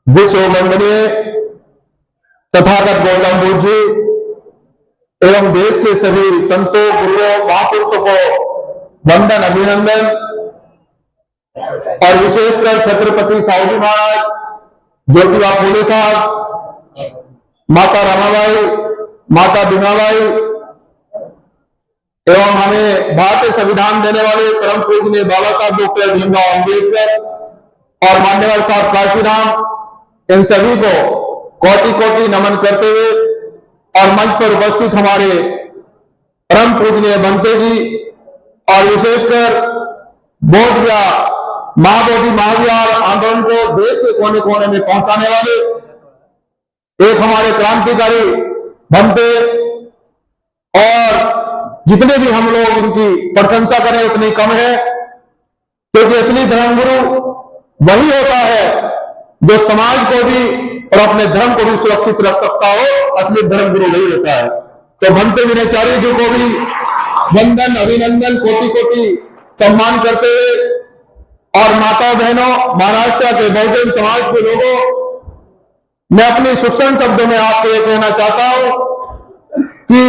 विश्व वंदनीय तथागत गौतम बुद्ध जी एवं देश के सभी संतों, गुरुओं, महापुरुषों को वंदन, अभिनंदन। और विशेषकर छत्रपति साहू जी महाराज, ज्योतिबा फूले साहब, माता रमाबाई, माता बीनाबाई एवं हमें भारतीय संविधान देने वाले परम पूजनीय बाबा साहब डॉक्टर भीमराव अम्बेडकर और मान्यवर साहब काशीराम, इन सभी को कोटि कोटि नमन करते हुए और मंच पर उपस्थित हमारे परम पूजनीय बनते जी और विशेषकर बोधगया महाबोधि महाविहार आंदोलन को देश के कोने कोने में पहुंचाने वाले एक हमारे क्रांतिकारी बनते, और जितने भी हम लोग उनकी प्रशंसा करें उतनी कम है, क्योंकि असली धर्मगुरु वही होता है जो समाज को भी और अपने धर्म को भी सुरक्षित रख सकता हो। असली धर्मगुरु वही होता है। तो भंते विनयाचार्य जी को भी वंदन, अभिनंदन, कोटि कोटि सम्मान करते हुए और माता बहनों, महाराष्ट्र के बहुजन समाज के लोगों, मैं अपने सूक्ष्म शब्दों में आपको ये कहना चाहता हूं कि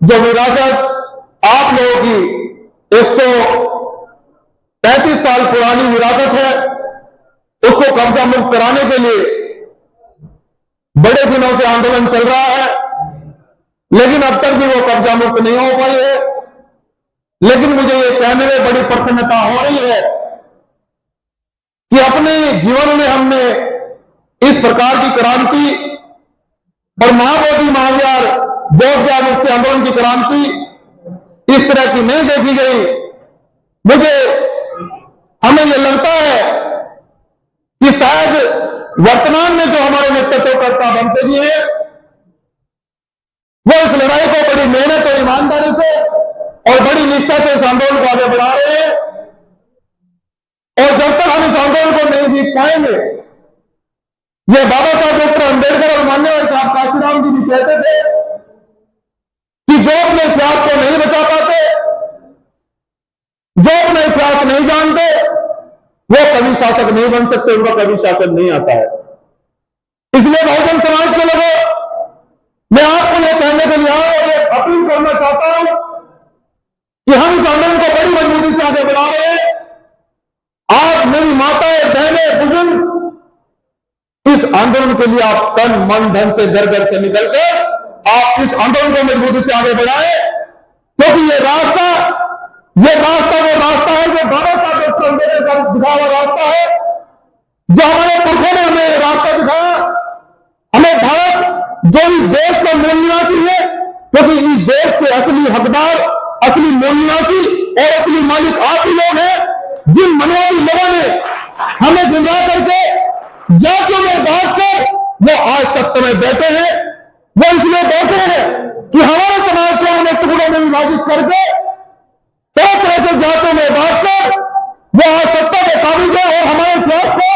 जो विरासत आप लोगों की 135 साल पुरानी विरासत है, उसको कब्जा मुक्त कराने के लिए बड़े दिनों से आंदोलन चल रहा है, लेकिन अब तक भी वो कब्जा मुक्त नहीं हो पाई है। लेकिन मुझे ये कहने में बड़ी प्रसन्नता हो रही है कि अपने जीवन में हमने इस प्रकार की क्रांति और महाबोधि महाविहार बोधगया मुक्ति आंदोलन की क्रांति इस तरह की नहीं देखी गई। मुझे हमें यह लगता है कि शायद वर्तमान में जो हमारे नेतृत्वकर्ता बनते जी हैं, वो इस लड़ाई को बड़ी मेहनत और ईमानदारी से और बड़ी निष्ठा से इस आंदोलन को आगे बढ़ा रहे हैं। और जब तक हम इस आंदोलन को नहीं जीत पाएंगे, ये बाबा साहब डॉक्टर अम्बेडकर और मान्यवर साहब काशीराम जी भी कहते थे कि जो अपने इतिहास को नहीं बचा पाते, जो अपना इतिहास नहीं जानते, वो कभी शासक नहीं बन सकते, उनका कभी शासन नहीं आता है। इसलिए बहुजन समाज के लोगों, मैं आपको यह कहने के लिए और ये अपील करना चाहता हूं कि हम इस आंदोलन को बड़ी मजबूती से आगे बढ़ा रहे हैं। आप मेरी माताएं, बहनें, बुजुर्ग, इस आंदोलन के लिए आप तन मन धन से घर घर से निकलकर आप इस आंदोलन को मजबूती से आगे बढ़ाएं, क्योंकि ये रास्ता वो रास्ता है जो बाबा साहब डॉक्टर अम्बेडकर का दिखाया हुआ रास्ता है, जो हमारे पुरखों ने हमें रास्ता दिखाया। हमें भारत जो इस देश का मूल निवासी है, क्योंकि इस देश के असली हकदार, असली मूल निवासी और असली मालिक आप ही लोग हैं। जिन मनवादी लोगों ने हमें गुमराह करके जातियों में बांट कर वो आज सत्ता में बैठे हैं, वो इसलिए बैठे हैं कि हमारे समाज को उन्हें टुकड़ों में विभाजित करके तरह तरह से जातों में बांटकर वो आज सत्ता में काबिज है और हमारे इतिहास को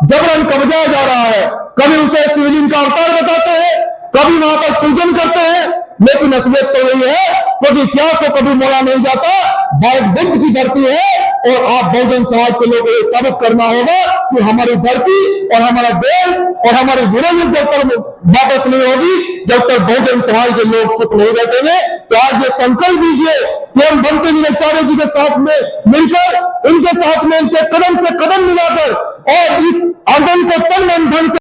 जबरन कब्जाया जा रहा है। कभी उसे सिविलियन का अवतार बताते हैं, कभी वहां पर पूजन करते हैं, लेकिन असलियत तो यही है, क्योंकि इतिहास को कभी मोड़ा नहीं जाता। भारत बुद्ध की धरती है और आप बहुजन समाज के लोगों को यह साबित करना होगा कि हमारी धरती और हमारा देश और हमारी विरोधी जब तक वापस नहीं होगी, जब तक बहुजन समाज के लोग चुप नहीं बैठेंगे। तो आज ये संकल्प लीजिए कि हम भंते विनयाचार्य जी के साथ में मिलकर, उनके साथ में उनके कदम से कदम मिलाकर और इस आंदोलन को